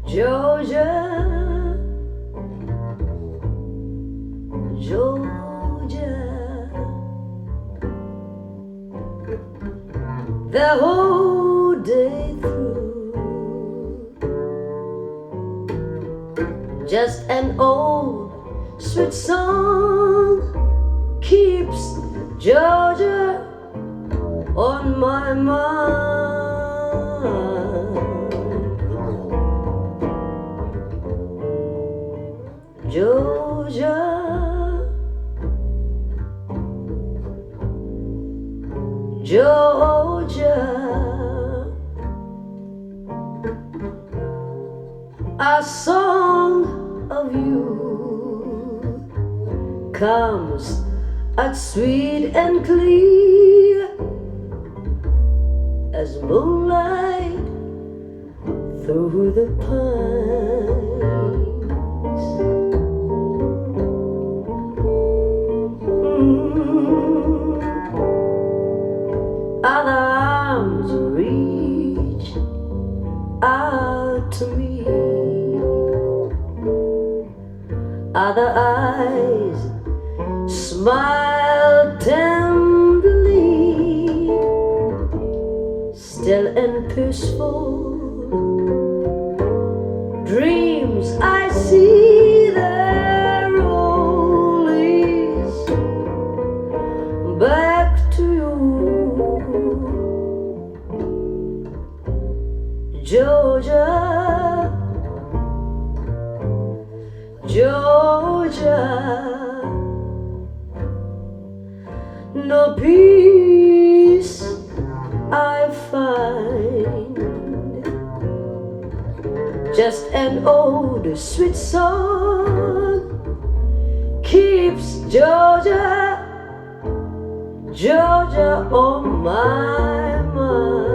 Georgia, Georgia, the whole day through, just an old sweet song keeps Georgia on my mind. Georgia, Georgia, a song of you comes out sweet and clear as moonlight through the pines. Other arms reach out to me, other eyes smile tenderly, still and peaceful dreams I see their rollies back to you. Georgia, Georgia, no peace I find, just an old sweet song keeps Georgia, Georgia on my mind.